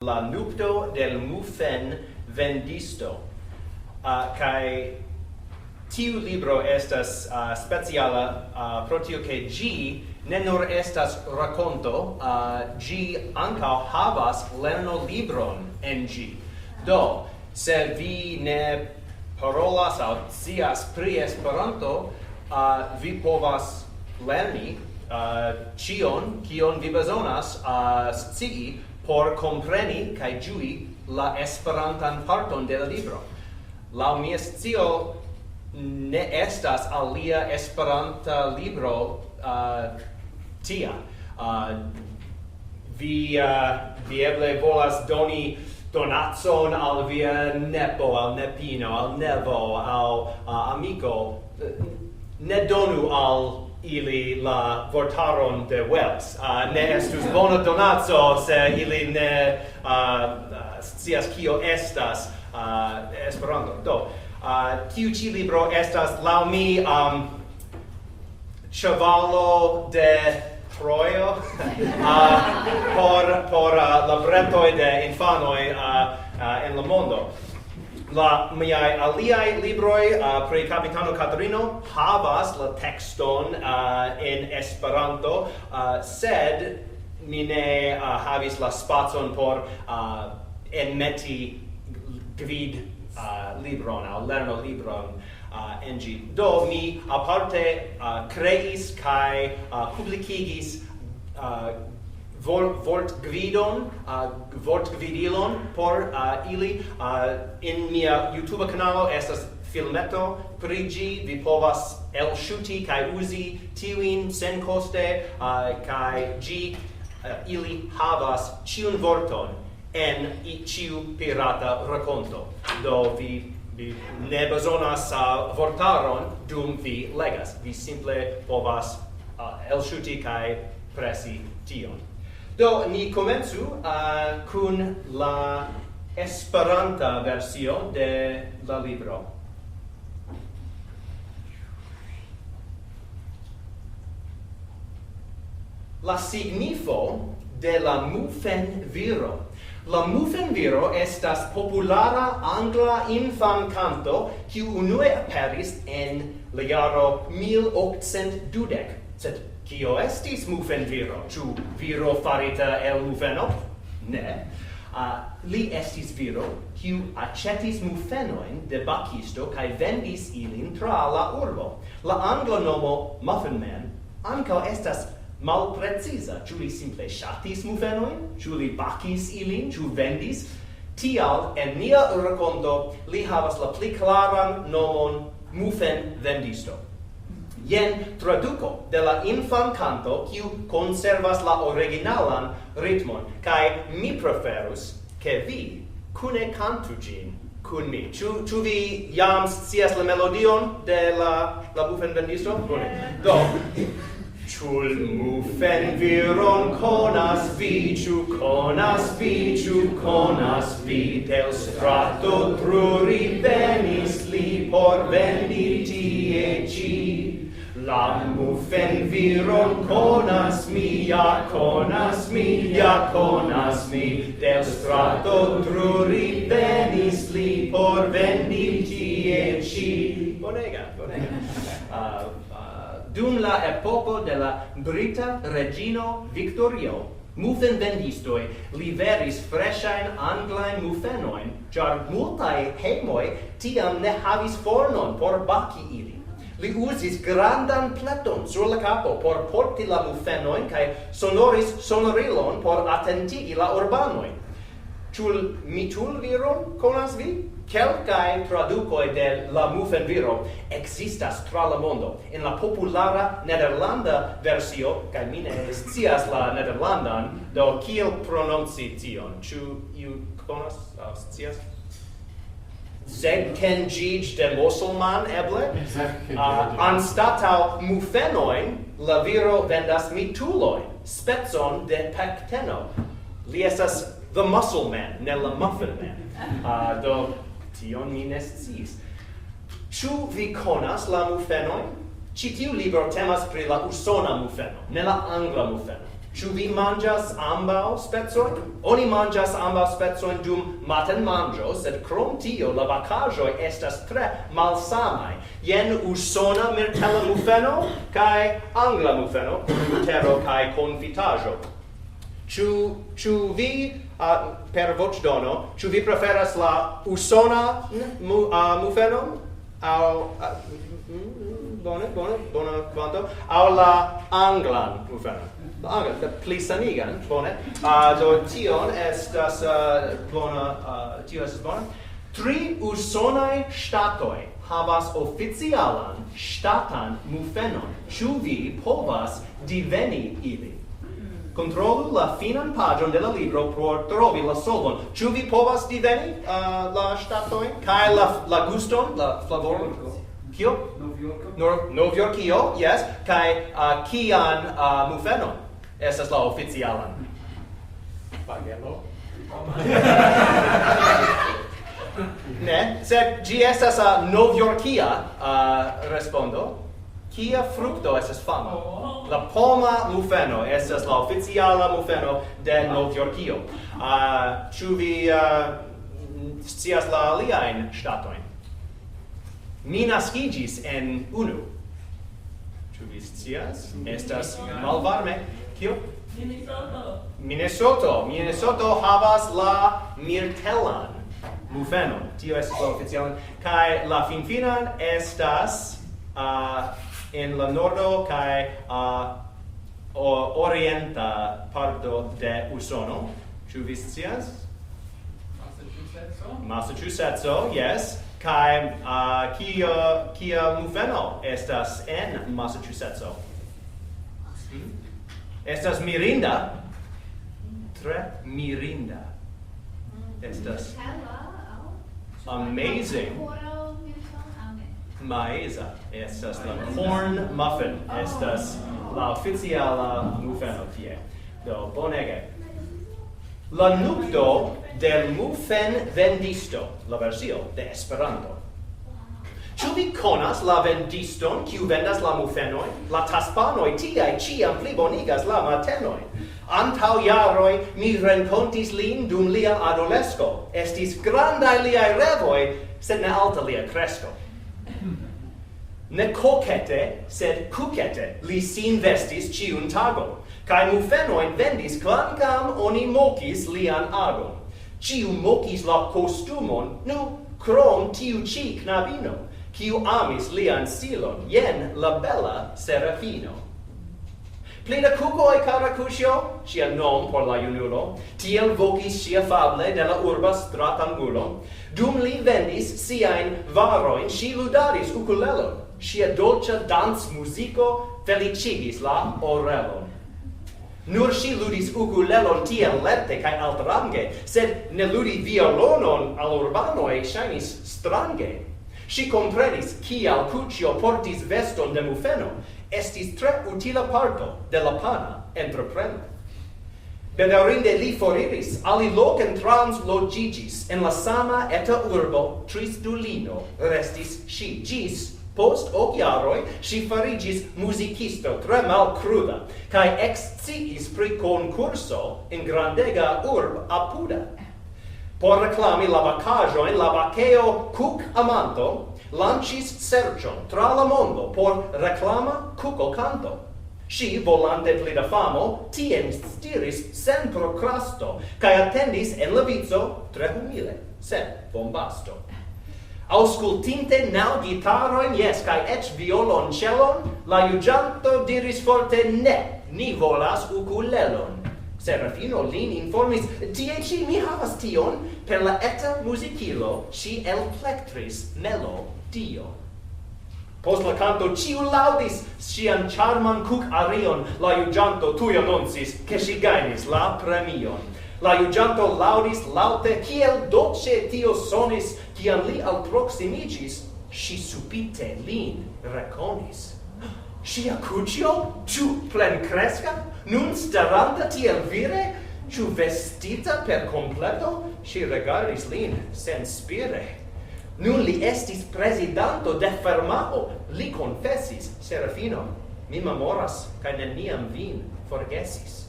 la Nupto del Mufenvendisto. Kai tiu libro estas speciala pro tio ke gi ne nur estas rakonto, gi ankaŭ havas lernolibron en gi. Do, se vi ne parolas aŭ scias pri Esperanto, vi povas lerni ĉion kion vi bezonas scii por compreni kaj ĝui la Esperantan parton de la libro. Laŭ mia scio ne estas alia Esperanta libro tia. Vi eble volas doni donacon al via nepo, al nepino, al nevo, al amico. Ne donu al ili la vortaron de Wells. Ne estus bona donaco se ili ne scias kio estas Esperanto. Do, tiu ĉi libro estas laŭ mi ĉevalo de Trojo por la bretoj de infanoj en la mondo. La miaj aliaj libroj pri Kapitano Katarino havas la tekston en Esperanto, sed mi ne havis la spacon por enmeti gvid libron aŭ lernolibron en ĝi. Do mi aparte kreis kaj publikigis vortgvidilon por ili. In mia YouTube kanalo estas filmeto pri ĝi. Vi povas elŝuti kaj uzi tiujn senkoste, kaj ĝi ili havas ĉiun vorton en ĉiu pirata rakonto. Do vi ne bezonas vortaron dum vi legas. Vi simple povas elŝuti kaj presi tion. Do, ni komencu kun la Esperanta versio de la libro. La signifo de la Mufenviro. La Mufenviro estas populara angla infankanto kiu unue aperis en la jaro 1820. Sed kio estis Mufenviro? Ĉu viro farita el mufeno? Ne. Li estis viro kiu aĉetis mufenojn de bakisto kaj vendis ilin tra la urbo. La angla nomo Muffin Man ankaŭ estas malpreciza. Ĉu li simple ŝatis mufenojn? Ĉu li bakis ilin? Ĉu vendis? Tial en nia rakonto li havas la pli klaran nomon Mufenvendisto. Jen traduko de la infankanto kiu konservas la originalan ritmon, kaj mi preferus ke vi kune kantu ĝin kun mi. Ĉu vi jam scias la melodion de la Mufenvendisto? Bone. Do, ĉu Mufenviron konas vi, ĉu konas vi, ĉu konas vi, del strato truri venis li por vendi tie ĉi. La Mufenviron konas mi, ja konas mi, ja konas mi, del strato truri venis li por vendi tie ĉi. Bonega, bonega. Dum la epoko de la brita regino Victorio, Mufenvendistoj liveris freŝajn anglajn mufenojn, ĉar multaj hejmoj tiam ne havis fornon por baki ili. Li uzis grandan pleton sur la kapo por porti la mufenojn kaj sonoris sonorilon por atentigi la urbanojn. Ĉu mitulviron konas vi? Kelkaj tradukoj de la Mufenviro ekzistas tra la mondo. En la populara nederlanda versio, kaj mi ne scias la nederlandan, do kiel prononci tion? Ĉu iu konas aŭ scias? Zegkenjij de Musulman, eble? Anstataŭ mufenojn, la viro vendas mitulojn, specon de pekteno. Li estas the Muscle Man, ne la Muffin Man. Do, tion mi ne sciis. Ĉu vi konas la mufenojn? Ĉi tiu libro temas pri la usona mufeno, ne la angla mufeno. Ĉu vi manĝas ambaŭ specojn? Oni manĝas ambaŭ specojn dum matenmanĝo, sed krom tio la bakaĵoj estas tre malsamaj. Jen usona mirtela mufeno kaj angla mufeno kun butero kaj konfitaĵo. Ĉu vi per voĉdono, ĉu vi preferas la usona mufenon aŭ bona kvanto aŭ la anglan mufenon? Pli sanigan, bone. Do tion estas bona, tio estas bona. 3 usonaj ŝtatoj havas oficialan ŝtatan mufenon. Ĉu vi povas diveni ili? Kontrolu la finan paĝon de la libro por trovi la solvon. Ĉu vi povas diveni la ŝtatojn kaj la guston, la flavoron? Kio? Novjorkio, yes. Kaj kian mufenon? Estas la oficialan. Bagelo? Ne, sed ĝi estas novjorkia respondo. Kia frukto estas fama? La poma mufeno estas la oficiala mufeno de Novjorkio. Ĉu vi scias la aliajn ŝtatojn? Mi naskiĝis en unu. Ĉu vi scias? Estas malvarme. Kio? Minnesota havas la mirtelan mufenon. Tio estas la oficialan. Kaj la finfinan estas en la nordo kaj orienta parto de Usono. Ĉu vi scias? Massachusetts, yes. Kaj kia mufeno estas en Massachusetts? Estas mirinda. Tre mirinda. Estas amazing. Maiza. Estas la corn muffin. Estas la oficiala mufeno tie. Do, bonege. La Nupto del Mufenvendisto, la versio de Esperanto. Ĉu vi konas la vendiston, kiu vendas la mufenojn? La taspanoj tiaj ĉiam plibonigas la matenojn. Antaŭ jaroj mi renkontis lin dum lia adolesko. Estis grandaj liaj revoj, sed ne alta lia kresko. Ne kokete, sed kukete li sin vestis ĉiun tagon. Kaj mufenojn vendis kvankam oni mokis lian agon. Ĉiu mokis la kostumon, krom tiu ĉi knabino, kiu amis lian stilon, jen la bela Serafino. Pli da kukoj, kara kuŝo, ŝia nom por la junulo, tiel vokis ŝia fable de la urba stratangulo. Dum li vendis siajn varojn, ŝi ludadis ukulelon. Ŝia dolĉa dancmuziko felicigis la orelon. Nur ŝi ludis ukulelon tiel lerte kaj altrange, sed ne ludi violonon al urbanoj ŝajnis strange. Ŝi komprenis kial Kuĉjo portis veston de mufeno. Estis tre utila parto de la pana entrepreno. Bedaŭrinde li foriris, aliloken transloĝiĝis. En la sama eta urbo tristulino restis ŝi ĝis post ok jaroj ŝi fariĝis muzikisto tre malkruda kaj eksciis pri konkurso en grandega urb apuda. Por reklami la bakaĵojn, la bakeo Kuk Amanto lanĉis serĉon tra la mondo por reklama kukokanto. Ŝi, volante pli da famo, tien stiris sen prokrasto kaj atendis en la vico tre humile, sen bombasto. Aŭskultinte naŭ gitarojn, jes, kaj eĉ violonĉelon, la juĝanto diris forte ne, ni volas ukulelon. Serafino lin informis, tie ĉi mi havas tion, per la eta muzikilo ŝi elplektris melodio. Post la kanto ĉiu laŭdis ŝian ĉarman kuk-arion, la juĝanto tuj anoncis, ke ŝi gajnis la premion. La juĝanto laŭdis laŭte, kiel dolĉe tio sonis, kiam li alproksimiĝis, ŝi subite lin rekonis. Ŝia Kuĉjo, ĉu plenkreska, nun staranta tiel vire, ĉu vestita per kompleto, ŝi rigardis lin senspire. Nun li estis prezidanto de firmao, li konfesis, Serafino, mi memoras, kaj neniam vin forgesis.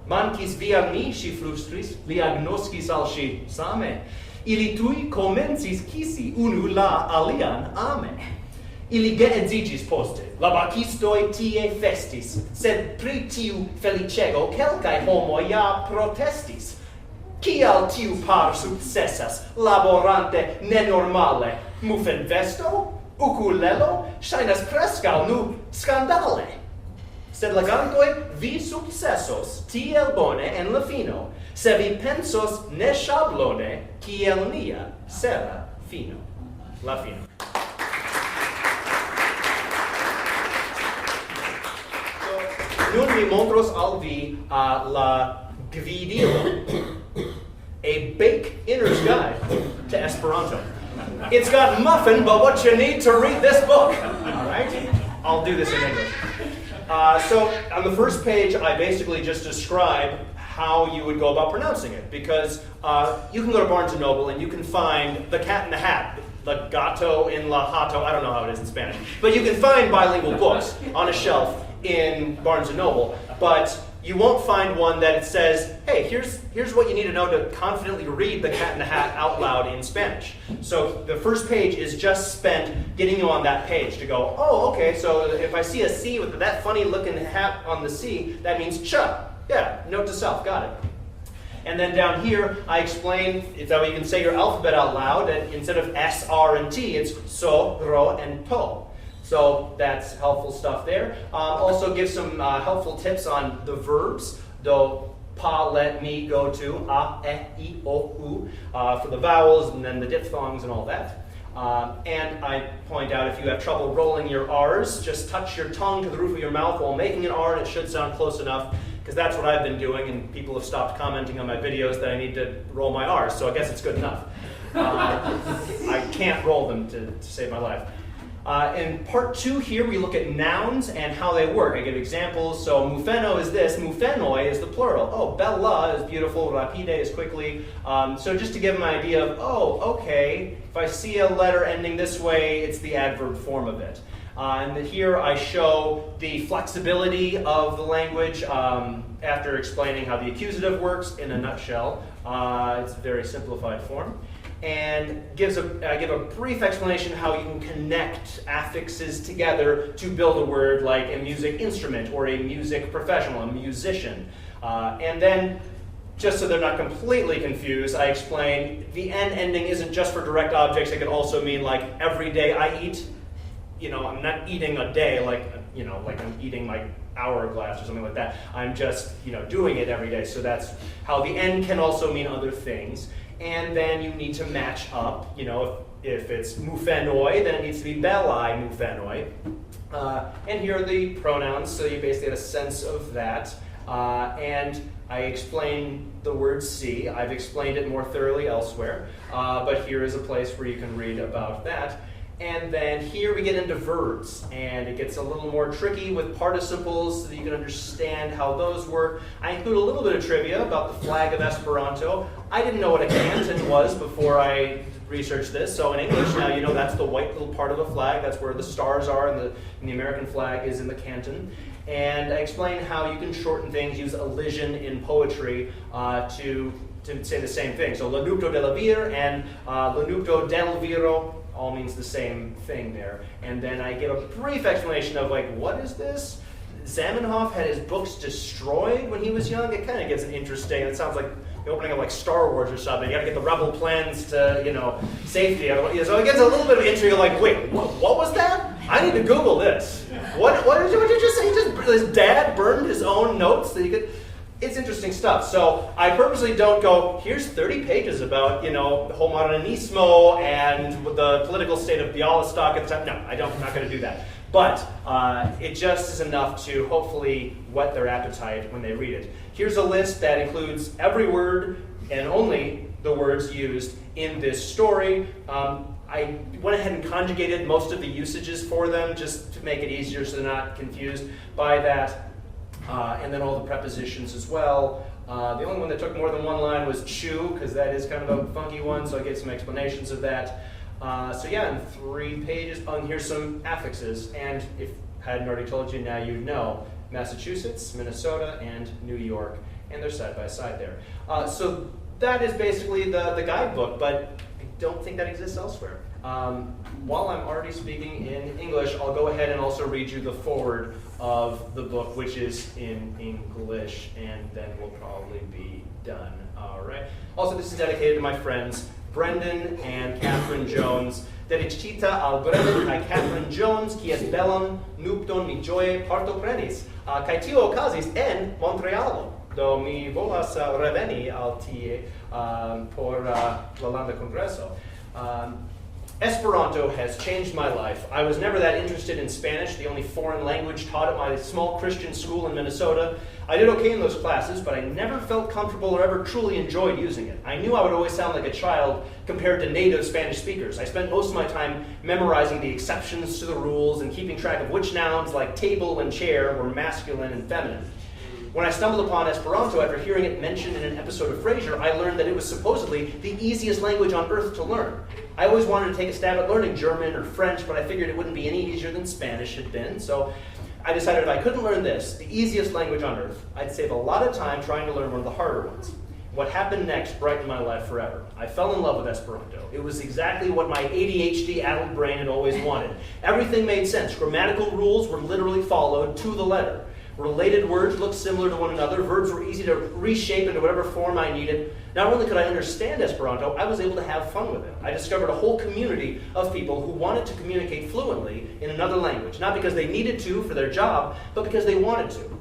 Mankis via mi, si flustris, li agnoskis al si same. Ili tui comencis kisi unu la alian ame. Ili geedzigis poste, la bacistoi tie festis, sed pri tiu felicego kelkai homo ja protestis. Kial tiu par successas, laborante nenormale, Mufenvendisto, ukulelo, shainas prescau nu scandale. Sed legantoi vi successos tiel bone en la fino, se vi pensos ne schablone, kiel nia sera fino. La fino. Nun mi montros al vi la gvidilo, a bake inner's guide to Esperanto. It's got muffin, but what you need to read this book. All right? I'll do this in English. So on the first page, I basically just describe how you would go about pronouncing it, because you can go to Barnes & Noble and you can find The Cat in the Hat, the gato in la hato, I don't know how it is in Spanish, but you can find bilingual books on a shelf in Barnes & Noble, but you won't find one that it says, hey, here's what you need to know to confidently read The Cat in the Hat out loud in Spanish. So the first page is just spent getting you on that page to go, oh, okay, so if I see a C with that funny looking hat on the C, that means ch. Yeah, note to self, got it. And then down here, I explain that way you can say your alphabet out loud, and instead of S, R, and T, it's so, ro, and to. So that's helpful stuff there. Also give some helpful tips on the verbs. Do, pa, let, me, go to, a, e, I, o, u, for the vowels, and then the diphthongs and all that. And I point out if you have trouble rolling your R's, just touch your tongue to the roof of your mouth while making an R, and it should sound close enough, because that's what I've been doing, and people have stopped commenting on my videos that I need to roll my R's, so I guess it's good enough. I can't roll them to save my life. In part 2 here, we look at nouns and how they work. I give examples. So mufeno is this, mufenoi is the plural. Oh, bella is beautiful, rapide is quickly. So just to give an idea of, oh, okay, if I see a letter ending this way, it's the adverb form of it. And here I show the flexibility of the language after explaining how the accusative works in a nutshell. It's a very simplified form. And I give a brief explanation how you can connect affixes together to build a word like a music instrument or a music professional, a musician. And then, just so they're not completely confused, I explain the N ending isn't just for direct objects. It can also mean like every day I eat. You know, I'm not eating a day like I'm eating my hourglass or something like that. I'm just, doing it every day. So that's how the N can also mean other things. And then you need to match up, if it's mufenoi, then it needs to be belli mufenoi. And here are the pronouns, so you basically get a sense of that. And I explain the word see. I've explained it more thoroughly elsewhere, but here is a place where you can read about that. And then here we get into verbs, and it gets a little more tricky with participles so that you can understand how those work. I include a little bit of trivia about the flag of Esperanto. I didn't know what a canton was before I researched this, so in English now you know that's the white little part of the flag. That's where the stars are, and the American flag is in the canton. And I explain how you can shorten things, use elision in poetry to say the same thing. So, le Nupto della vir and le Nupto del viro all means the same thing there. And then I give a brief explanation of what is this? Zamenhof had his books destroyed when he was young. It kind of gets interesting. It sounds like the opening of Star Wars or something. You got to get the rebel plans to, safety. So it gets a little bit of intrigue. Wait, what was that? I need to Google this. What did you just say? His dad burned his own notes that he could. It's interesting stuff. So I purposely don't go, here's 30 pages about, Homorenismo and the political state of Bialystok at the time. No, I'm not going to do that. But it just is enough to hopefully whet their appetite when they read it. Here's a list that includes every word and only the words used in this story. I went ahead and conjugated most of the usages for them just to make it easier so they're not confused by that. And then all the prepositions as well. The only one that took more than one line was chew, because that is kind of a funky one, so I gave some explanations of that. So yeah, in 3 pages, here's some affixes. And if I hadn't already told you, now you know. Massachusetts, Minnesota, and New York. and they're side by side there. So that is basically the guidebook, but I don't think that exists elsewhere. While I'm already speaking in English, I'll go ahead and also read you the foreword of the book, which is in English, and then we'll probably be done. All right. Also, this is dedicated to my friends Brendan and Catherine Jones. Dedicita al Brendan kai Catherine Jones, kies belon Nupton mi ĝoje partoprenis, kaj tio okazis en Montrealo. Do mi volas reveni al tie por la landa kongreso. Esperanto has changed my life. I was never that interested in Spanish, the only foreign language taught at my small Christian school in Minnesota. I did okay in those classes, but I never felt comfortable or ever truly enjoyed using it. I knew I would always sound like a child compared to native Spanish speakers. I spent most of my time memorizing the exceptions to the rules and keeping track of which nouns like table and chair were masculine and feminine. When I stumbled upon Esperanto after hearing it mentioned in an episode of Frasier, I learned that it was supposedly the easiest language on earth to learn. I always wanted to take a stab at learning German or French, but I figured it wouldn't be any easier than Spanish had been, so I decided if I couldn't learn this, the easiest language on earth, I'd save a lot of time trying to learn one of the harder ones. What happened next brightened my life forever. I fell in love with Esperanto. It was exactly what my ADHD-addled brain had always wanted. Everything made sense. Grammatical rules were literally followed to the letter. Related words looked similar to one another. Verbs were easy to reshape into whatever form I needed. Not only could I understand Esperanto, I was able to have fun with it. I discovered a whole community of people who wanted to communicate fluently in another language, not because they needed to for their job, but because they wanted to.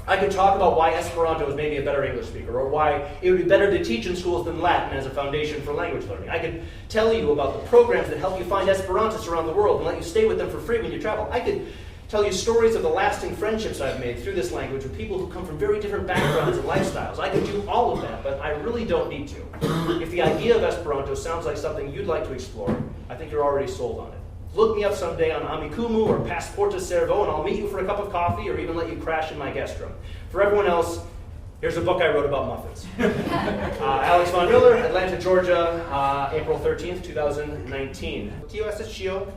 I could talk about why Esperanto is maybe a better English speaker, or why it would be better to teach in schools than Latin as a foundation for language learning. I could tell you about the programs that help you find Esperantists around the world and let you stay with them for free when you travel. I could tell you stories of the lasting friendships I've made through this language with people who come from very different backgrounds and lifestyles. I could do all of that, but I really don't need to. If the idea of Esperanto sounds like something you'd like to explore, I think you're already sold on it. Look me up someday on Amikumu or Passporta Cerveau, and I'll meet you for a cup of coffee or even let you crash in my guest room. For everyone else, here's a book I wrote about muffins. Alekso Vaughn Miller, Atlanta, Georgia, April 13th, 2019. Tio estas ĉio.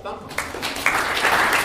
Dankon.